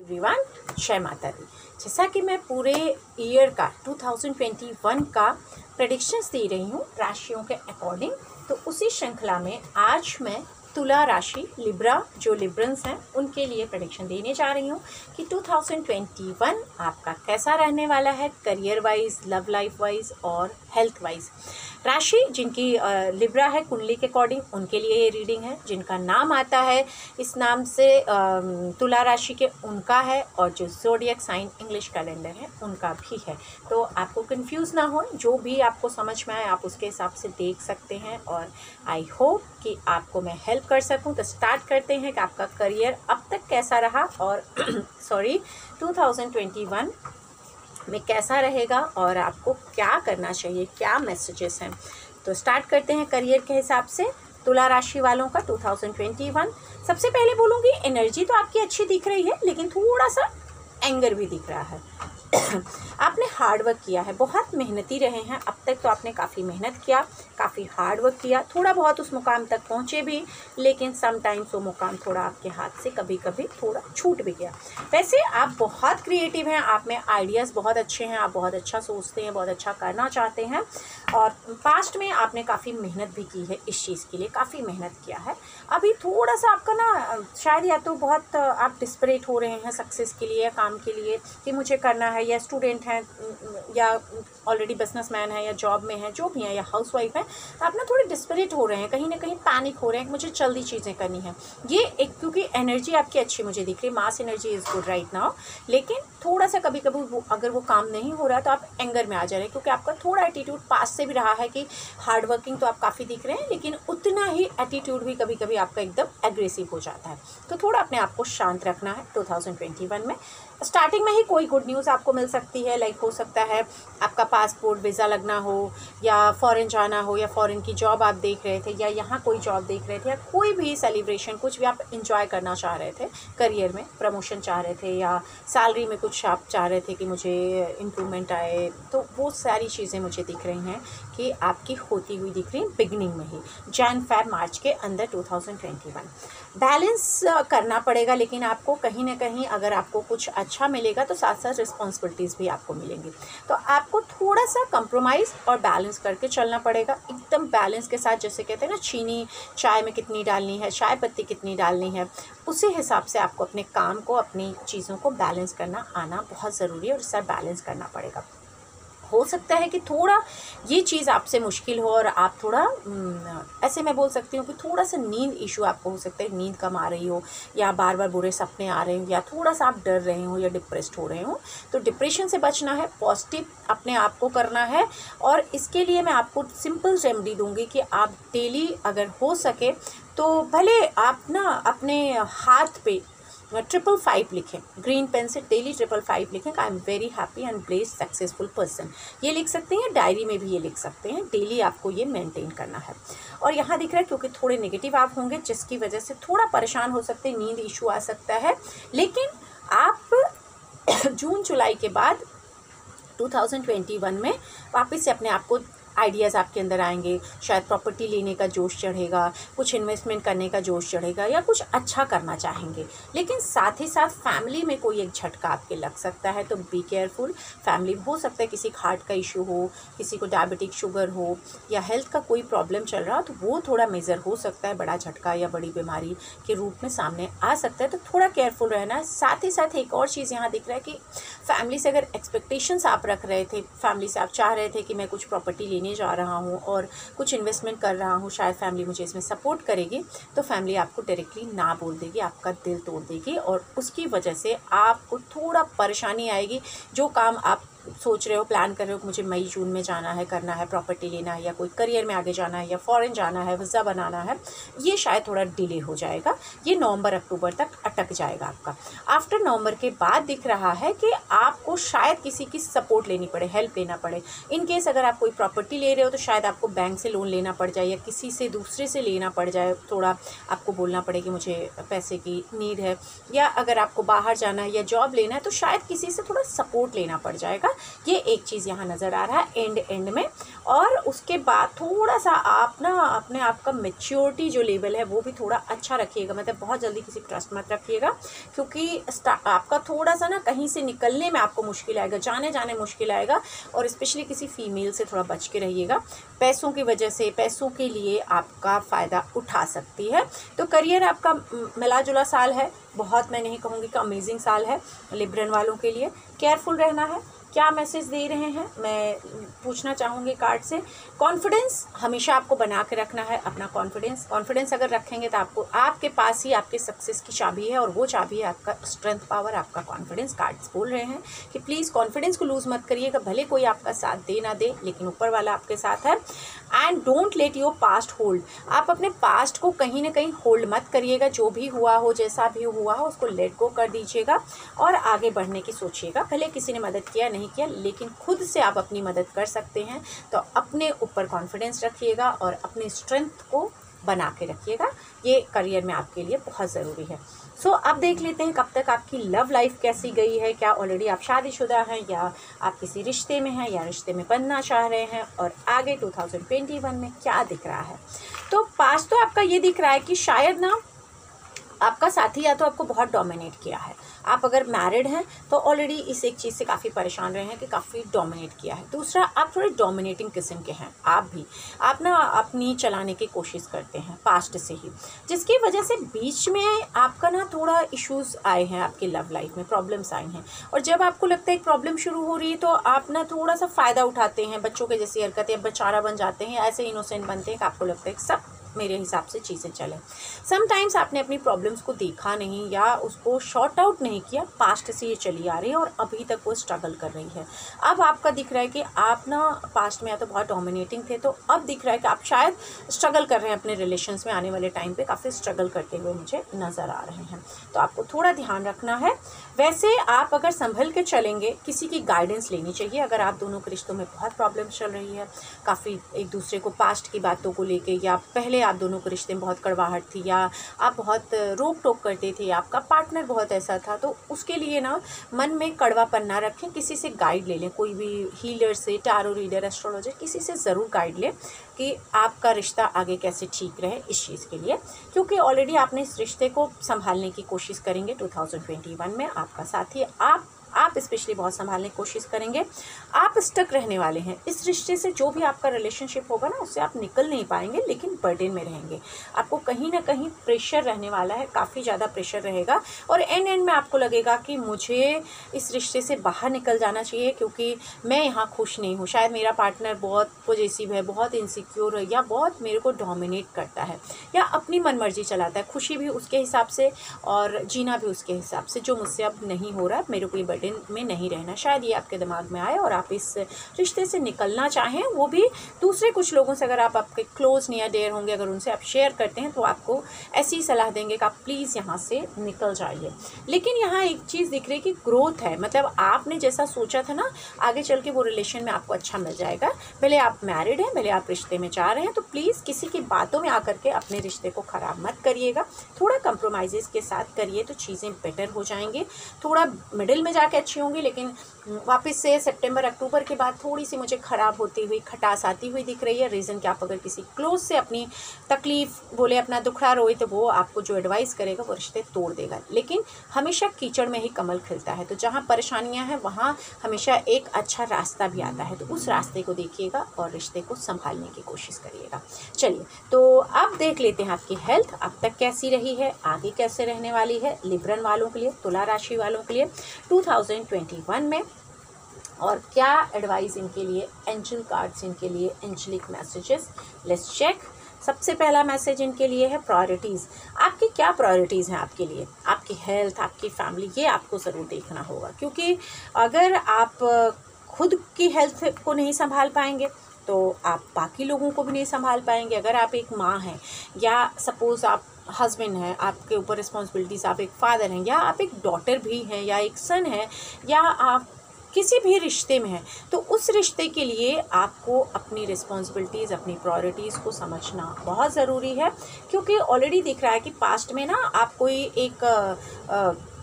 Everyone, जय माता दी। जैसा कि मैं पूरे ईयर का 2021 का प्रेडिक्शंस दे रही हूँ राशियों के अकॉर्डिंग, तो उसी श्रृंखला में आज मैं तुला राशि लिब्रा जो लिब्रंस हैं उनके लिए प्रेडिक्शन देने जा रही हूँ कि 2021 आपका कैसा रहने वाला है, career wise, love life wise और हेल्थ वाइज। राशि जिनकी लिब्रा है कुंडली के अकॉर्डिंग उनके लिए ये रीडिंग है। जिनका नाम आता है इस नाम से तुला राशि के उनका है, और जो ज़ोडिएक साइन इंग्लिश कैलेंडर है उनका भी है। तो आपको कंफ्यूज ना हो, जो भी आपको समझ में आए आप उसके हिसाब से देख सकते हैं, और आई होप कि आपको मैं हेल्प कर सकूं। तो स्टार्ट करते हैं कि आपका करियर अब तक कैसा रहा और 2021 में कैसा रहेगा और आपको क्या करना चाहिए, क्या मैसेजेस हैं। तो स्टार्ट करते हैं करियर के हिसाब से तुला राशि वालों का 2021। सबसे पहले बोलूँगी एनर्जी तो आपकी अच्छी दिख रही है, लेकिन थोड़ा सा एंगर भी दिख रहा है। आपने हार्ड वर्क किया है, बहुत मेहनती रहे हैं अब तक, तो आपने काफ़ी मेहनत किया, काफ़ी हार्ड वर्क किया, थोड़ा बहुत उस मुकाम तक पहुँचे भी, लेकिन समटाइम्स वो मुकाम थोड़ा आपके हाथ से कभी कभी थोड़ा छूट भी गया। वैसे आप बहुत क्रिएटिव हैं, आप में आइडियाज़ बहुत अच्छे हैं, आप बहुत अच्छा सोचते हैं, बहुत अच्छा करना चाहते हैं, और पास्ट में आपने काफ़ी मेहनत भी की है इस चीज़ के लिए, काफ़ी मेहनत किया है। अभी थोड़ा सा आपका ना शायद या तो बहुत आप डिस्परेट हो रहे हैं सक्सेस के लिए या काम के लिए कि मुझे करना है, या स्टूडेंट हैं या ऑलरेडी बिजनेसमैन है या जॉब में है, जो भी है, या हाउसवाइफ है, तो आप ना थोड़े डिस्परेट हो रहे हैं, कहीं ना कहीं पैनिक हो रहे हैं कि मुझे जल्दी चीज़ें करनी है। ये एक क्योंकि एनर्जी आपकी अच्छी मुझे दिख रही है, mass energy is good right now, लेकिन थोड़ा सा कभी कभी अगर वो काम नहीं हो रहा तो आप एंगर में आ जा रहे हैं, क्योंकि आपका थोड़ा एटीट्यूड पास से भी रहा है कि हार्ड वर्किंग तो आप काफ़ी दिख रहे हैं, लेकिन उतना ही एटीट्यूड भी कभी कभी आपका एकदम एग्रेसिव हो जाता है। तो थोड़ा अपने आप को शांत रखना है 2021 में। स्टार्टिंग में ही कोई गुड न्यूज़ आपको मिल सकती है, लाइक हो सकता है आपका पासपोर्ट वीज़ा लगना हो, या फॉरेन जाना हो, या फॉरेन की जॉब आप देख रहे थे, या यहाँ कोई जॉब देख रहे थे, या कोई भी सेलिब्रेशन कुछ भी आप इंजॉय करना चाह रहे थे, करियर में प्रमोशन चाह रहे थे, या सैलरी में कुछ आप चाह रहे थे कि मुझे इम्प्रूवमेंट आए, तो वो सारी चीज़ें मुझे दिख रही हैं कि आपकी होती हुई दिख रही हैं बिगनिंग में ही, जैन फेब मार्च के अंदर 2021। बैलेंस करना पड़ेगा, लेकिन आपको कहीं ना कहीं अगर आपको कुछ अच्छा मिलेगा तो साथ साथ रिस्पॉन्सिबिलिटीज़ भी आपको मिलेंगी, तो आपको थोड़ा सा कंप्रोमाइज़ और बैलेंस करके चलना पड़ेगा। एकदम बैलेंस के साथ, जैसे कहते हैं ना चीनी चाय में कितनी डालनी है, चाय पत्ती कितनी डालनी है, उसी हिसाब से आपको अपने काम को, अपनी चीज़ों को बैलेंस करना आना बहुत ज़रूरी है, और इससे बैलेंस करना पड़ेगा। हो सकता है कि थोड़ा ये चीज़ आपसे मुश्किल हो, और आप थोड़ा ऐसे मैं बोल सकती हूँ कि थोड़ा सा नींद इशू आपको हो सकता है, नींद कम आ रही हो, या बार बार बुरे सपने आ रहे हो, या थोड़ा सा आप डर रहे हो या डिप्रेस्ड हो रहे हो। तो डिप्रेशन से बचना है, पॉजिटिव अपने आप को करना है, और इसके लिए मैं आपको सिंपल रेमेडी दूंगी कि आप डेली अगर हो सके तो भले आप ना अपने हाथ पे 555 लिखें, ग्रीन पेन से डेली 555 लिखें, I am very happy and blessed successful person, ये लिख सकते हैं, डायरी में भी ये लिख सकते हैं। डेली आपको ये मेंटेन करना है। और यहाँ दिख रहा है क्योंकि थोड़े नेगेटिव आप होंगे, जिसकी वजह से थोड़ा परेशान हो सकते हैं, नींद इशू आ सकता है, लेकिन आप जून जुलाई के बाद 2021 में वापस से अपने आप को आइडियाज़ आपके अंदर आएंगे, शायद प्रॉपर्टी लेने का जोश चढ़ेगा, कुछ इन्वेस्टमेंट करने का जोश चढ़ेगा, या कुछ अच्छा करना चाहेंगे। लेकिन साथ ही साथ फैमिली में कोई एक झटका आपके लग सकता है, तो बी केयरफुल। फैमिली हो सकता है किसी हार्ट का इशू हो, किसी को डायबिटिक शुगर हो, या हेल्थ का कोई प्रॉब्लम चल रहा हो, तो वो थोड़ा मेजर हो सकता है, बड़ा झटका या बड़ी बीमारी के रूप में सामने आ सकता है, तो थोड़ा केयरफुल रहना है। साथ ही साथ एक और चीज़ यहाँ दिख रहा है कि फैमिली से अगर एक्सपेक्टेशंस आप रख रहे थे, फैमिली से आप चाह रहे थे कि मैं कुछ प्रॉपर्टी लेने जा रहा हूँ और कुछ इन्वेस्टमेंट कर रहा हूँ, शायद फैमिली मुझे इसमें सपोर्ट करेगी, तो फैमिली आपको डायरेक्टली ना बोल देगी, आपका दिल तोड़ देगी, और उसकी वजह से आपको थोड़ा परेशानी आएगी। जो काम आप सोच रहे हो, प्लान कर रहे हो कि मुझे मई जून में जाना है, करना है, प्रॉपर्टी लेना है, या कोई करियर में आगे जाना है, या फॉरेन जाना है, वीज़ा बनाना है, ये शायद थोड़ा डिले हो जाएगा, ये नवंबर अक्टूबर तक अटक जाएगा आपका। आफ्टर नवंबर के बाद दिख रहा है कि आपको शायद किसी की सपोर्ट लेनी पड़े, हेल्प लेना पड़े। इन केस अगर आप कोई प्रॉपर्टी ले रहे हो तो शायद आपको बैंक से लोन लेना पड़ जाए, या किसी से दूसरे से लेना पड़ जाए, थोड़ा आपको बोलना पड़े कि मुझे पैसे की नीड है, या अगर आपको बाहर जाना है या जॉब लेना है तो शायद किसी से थोड़ा सपोर्ट लेना पड़ जाएगा, ये एक चीज़ यहाँ नज़र आ रहा है एंड में। और उसके बाद थोड़ा सा आप ना अपने आप का मैच्योरिटी जो लेवल है वो भी थोड़ा अच्छा रखिएगा, मतलब बहुत जल्दी किसी ट्रस्ट मत रखिएगा, क्योंकि आपका थोड़ा सा ना कहीं से निकलने में आपको मुश्किल आएगा, जाने मुश्किल आएगा। और स्पेशली किसी फीमेल से थोड़ा बच के रहिएगा, पैसों की वजह से, पैसों के लिए आपका फ़ायदा उठा सकती है। तो करियर आपका मिला जुला साल है, बहुत मैं नहीं कहूँगी कि अमेजिंग साल है लिब्रन वालों के लिए। केयरफुल रहना है। क्या मैसेज दे रहे हैं मैं पूछना चाहूँगी कार्ड से। कॉन्फिडेंस हमेशा आपको बना के रखना है, अपना कॉन्फिडेंस अगर रखेंगे तो आपको आपके पास ही आपके सक्सेस की चाबी है, और वो चाबी है आपका स्ट्रेंथ पावर, आपका कॉन्फिडेंस। कार्ड्स बोल रहे हैं कि प्लीज़ कॉन्फिडेंस को लूज़ मत करिएगा, भले कोई आपका साथ दे ना दे, लेकिन ऊपर वाला आपके साथ है। And don't let your past hold, आप अपने पास्ट को कहीं ना कहीं होल्ड मत करिएगा। जो भी हुआ हो, जैसा भी हुआ हो, उसको लेट गो कर दीजिएगा और आगे बढ़ने की सोचिएगा। भले किसी ने मदद किया नहीं किया, लेकिन खुद से आप अपनी मदद कर सकते हैं। तो अपने ऊपर कॉन्फिडेंस रखिएगा और अपनी स्ट्रेंथ को बना के रखिएगा, ये करियर में आपके लिए बहुत ज़रूरी है। सो अब देख लेते हैं कब तक आपकी लव लाइफ कैसी गई है। क्या ऑलरेडी आप शादीशुदा हैं, या आप किसी रिश्ते में हैं, या रिश्ते में बनना चाह रहे हैं, और आगे 2021 में क्या दिख रहा है। तो पास्ट तो आपका ये दिख रहा है कि शायद ना आपका साथी या तो आपको बहुत डोमिनेट किया है। आप अगर मैरिड हैं तो ऑलरेडी इस एक चीज़ से काफ़ी परेशान रहे हैं कि काफ़ी डोमिनेट किया है। दूसरा, आप थोड़े डोमिनेटिंग किस्म के हैं, आप ना अपनी चलाने की कोशिश करते हैं पास्ट से ही, जिसकी वजह से बीच में आपका ना थोड़ा इश्यूज़ आए हैं, आपकी लव लाइफ में प्रॉब्लम्स आई हैं। और जब आपको लगता है एक प्रॉब्लम शुरू हो रही है तो आप ना थोड़ा सा फ़ायदा उठाते हैं, बच्चों के जैसी हरकतें, बेचारा बन जाते हैं, ऐसे इनोसेंट बनते हैं कि आपको लगता है कि सब मेरे हिसाब से चीज़ें चलें। समटाइम्स आपने अपनी प्रॉब्लम्स को देखा नहीं या उसको शॉर्ट आउट नहीं किया, पास्ट से ये चली आ रही है और अभी तक वो स्ट्रगल कर रही है। अब आपका दिख रहा है कि आप ना पास्ट में या तो बहुत डोमिनेटिंग थे, तो अब दिख रहा है कि आप शायद स्ट्रगल कर रहे हैं अपने रिलेशंस में। आने वाले टाइम पे काफ़ी स्ट्रगल करते हुए मुझे नज़र आ रहे हैं, तो आपको थोड़ा ध्यान रखना है। वैसे आप अगर संभल के चलेंगे, किसी की गाइडेंस लेनी चाहिए। अगर आप दोनों के रिश्तों में बहुत प्रॉब्लम चल रही है, काफ़ी एक दूसरे को पास्ट की बातों को लेके, या पहले आप दोनों के रिश्ते में बहुत कड़वाहट थी, या आप बहुत रोक टोक करते थे, आपका पार्टनर बहुत ऐसा था, तो उसके लिए ना मन में कड़वापन ना रखें, किसी से गाइड ले लें, कोई भी हीलर से, टारो रीडर, एस्ट्रोलॉजर, किसी से ज़रूर गाइड लें कि आपका रिश्ता आगे कैसे ठीक रहे इस चीज़ के लिए। क्योंकि ऑलरेडी आपने इस रिश्ते को संभालने की कोशिश करेंगे 2021 में। आपका साथी आप स्पेशली बहुत संभालने की कोशिश करेंगे। आप स्टक रहने वाले हैं इस रिश्ते से। जो भी आपका रिलेशनशिप होगा ना, उससे आप निकल नहीं पाएंगे, लेकिन बर्डन में रहेंगे। आपको कहीं ना कहीं प्रेशर रहने वाला है, काफ़ी ज़्यादा प्रेशर रहेगा, और एंड में आपको लगेगा कि मुझे इस रिश्ते से बाहर निकल जाना चाहिए, क्योंकि मैं यहाँ खुश नहीं हूँ। शायद मेरा पार्टनर बहुत पॉजिटिव है, बहुत इनसिक्योर है, या बहुत मेरे को डोमिनेट करता है, या अपनी मनमर्जी चलाता है, खुशी भी उसके हिसाब से और जीना भी उसके हिसाब से, जो मुझसे अब नहीं हो रहा, मेरे को ये में नहीं रहना। शायद ये आपके दिमाग में आए और आप इस रिश्ते से निकलना चाहें, वो भी दूसरे कुछ लोगों से। अगर आप आपके क्लोज नियर डियर होंगे, अगर उनसे आप शेयर करते हैं, तो आपको ऐसी सलाह देंगे कि आप प्लीज़ यहाँ से निकल जाइए। लेकिन यहाँ एक चीज़ दिख रही है कि ग्रोथ है, मतलब आपने जैसा सोचा था ना, आगे चल के वो रिलेशन में आपको अच्छा मिल जाएगा। भले आप मैरिड हैं, भले आप रिश्ते में जा रहे हैं, तो प्लीज़ किसी की बातों में आकर के अपने रिश्ते को ख़राब मत करिएगा। थोड़ा कंप्रोमाइज़ के साथ करिए तो चीज़ें बेटर हो जाएंगी। थोड़ा मिडिल में जाके अच्छी होंगी, लेकिन वापस से सितंबर अक्टूबर के बाद थोड़ी सी मुझे ख़राब होती हुई, खटास आती हुई दिख रही है। रीज़न कि आप अगर किसी क्लोज से अपनी तकलीफ़ बोले, अपना दुखड़ा रोए, तो वो आपको जो एडवाइस करेगा वो रिश्ते तोड़ देगा। लेकिन हमेशा कीचड़ में ही कमल खिलता है, तो जहाँ परेशानियाँ हैं वहाँ हमेशा एक अच्छा रास्ता भी आता है, तो उस रास्ते को देखिएगा और रिश्ते को संभालने की कोशिश करिएगा। चलिए, तो अब देख लेते हैं आपकी हेल्थ अब तक कैसी रही है, आगे कैसे रहने वाली है लिब्रन वालों के लिए, तुला राशि वालों के लिए 2021 में, और क्या एडवाइस इनके लिए, एंजल कार्ड्स इनके लिए, एंजलिक मैसेजेस। Let's check. सबसे पहला मैसेज इनके लिए है प्रायोरिटीज़। आपकी क्या प्रायोरिटीज़ हैं आपके लिए? आपकी हेल्थ, आपकी फैमिली, ये आपको ज़रूर देखना होगा, क्योंकि अगर आप खुद की हेल्थ को नहीं संभाल पाएंगे तो आप बाकी लोगों को भी नहीं संभाल पाएंगे। अगर आप एक माँ हैं, या सपोज़ आप हस्बैंड हैं, आपके ऊपर रिस्पॉन्सिबिलिटीज़, आप एक फादर हैं, या आप एक डॉटर भी हैं, या एक सन है, या आप किसी भी रिश्ते में हैं, तो उस रिश्ते के लिए आपको अपनी रिस्पॉन्सिबिलिटीज़, अपनी प्रायोरिटीज़ को समझना बहुत ज़रूरी है। क्योंकि ऑलरेडी दिख रहा है कि पास्ट में ना आप कोई एक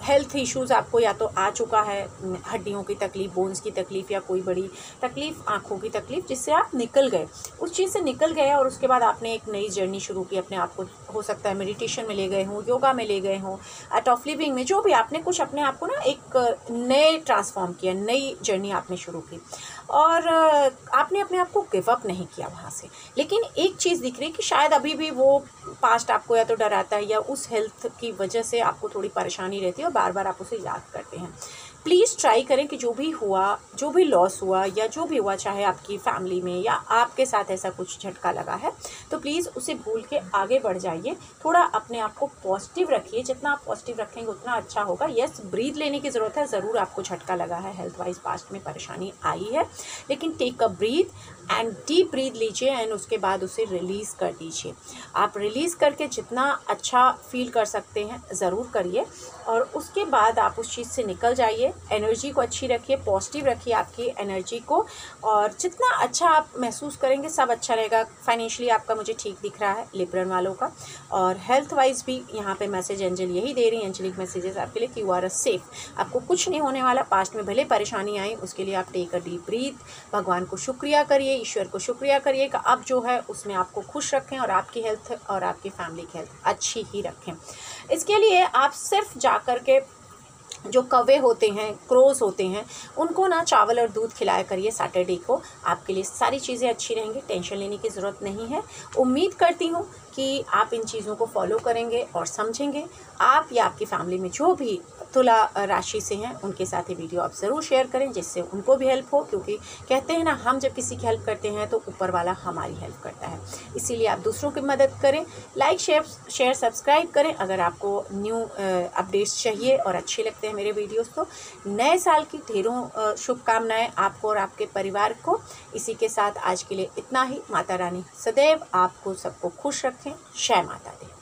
हेल्थ इश्यूज़ आपको या तो आ चुका है, हड्डियों की तकलीफ़, बोन्स की तकलीफ़ या कोई बड़ी तकलीफ़, आँखों की तकलीफ़, जिससे आप निकल गए, उस चीज़ से निकल गए और उसके बाद आपने एक नई जर्नी शुरू की अपने आप को। हो सकता है मेडिटेशन में ले गए हों, योगा में ले गए हों, आर्ट ऑफ लिविंग में, जो भी आपने कुछ अपने आप को ना एक नए ट्रांसफॉर्म किया, नई जर्नी आपने शुरू की और आपने अपने आप को गिव अप नहीं किया वहाँ से। लेकिन एक चीज़ दिख रही कि शायद अभी भी वो पास्ट आपको या तो डराता है या उस हेल्थ की वजह से आपको थोड़ी परेशानी रहती है और बार बार आप उसे याद करते हैं। प्लीज़ ट्राई करें कि जो भी हुआ, जो भी लॉस हुआ या जो भी हुआ, चाहे आपकी फैमिली में या आपके साथ ऐसा कुछ झटका लगा है, तो प्लीज़ उसे भूल के आगे बढ़ जाइए। थोड़ा अपने आप को पॉजिटिव रखिए, जितना आप पॉजिटिव रखेंगे उतना अच्छा होगा। यस, ब्रीथ लेने की ज़रूरत है, ज़रूर आपको झटका लगा है, हेल्थ वाइज पास्ट में परेशानी आई है, लेकिन take a breath and deep breath लीजिए एंड उसके बाद उसे रिलीज़ कर दीजिए। आप रिलीज़ करके जितना अच्छा फील कर सकते हैं ज़रूर करिए और उसके बाद आप उस चीज़ से निकल जाइए। एनर्जी को अच्छी रखिए, पॉजिटिव रखिए आपकी एनर्जी को, और जितना अच्छा आप महसूस करेंगे सब अच्छा रहेगा। फाइनेंशियली आपका मुझे ठीक दिख रहा है लिब्रन वालों का, और हेल्थ वाइज भी यहाँ पे मैसेज एंजल यही दे रही है, एंजलिक मैसेजेस आपके लिए कि यू आर अ सेफ, आपको कुछ नहीं होने वाला। पास्ट में भले परेशानी आई, उसके लिए आप टेक अ डीप ब्रीथ, भगवान को शुक्रिया करिए, ईश्वर को शुक्रिया करिए कि अब जो है उसमें आपको खुश रखें और आपकी हेल्थ और आपकी फैमिली की हेल्थ अच्छी ही रखें। इसके लिए आप सिर्फ जा कर के जो कौवे होते हैं, क्रोज होते हैं, उनको ना चावल और दूध खिलाया करिए सैटरडे को, आपके लिए सारी चीज़ें अच्छी रहेंगी, टेंशन लेने की ज़रूरत नहीं है। उम्मीद करती हूँ कि आप इन चीज़ों को फॉलो करेंगे और समझेंगे। आप या आपकी फैमिली में जो भी तुला राशि से हैं उनके साथ ये वीडियो आप ज़रूर शेयर करें, जिससे उनको भी हेल्प हो, क्योंकि कहते हैं ना, हम जब किसी की हेल्प करते हैं तो ऊपर वाला हमारी हेल्प करता है। इसीलिए आप दूसरों की मदद करें, लाइक शेयर सब्सक्राइब करें अगर आपको न्यू अपडेट्स चाहिए और अच्छे लगते हैं मेरे वीडियोस। तो नए साल की ढेरों शुभकामनाएं आपको और आपके परिवार को। इसी के साथ आज के लिए इतना ही। माता रानी सदैव आपको सबको खुश रखें। जय माता दी।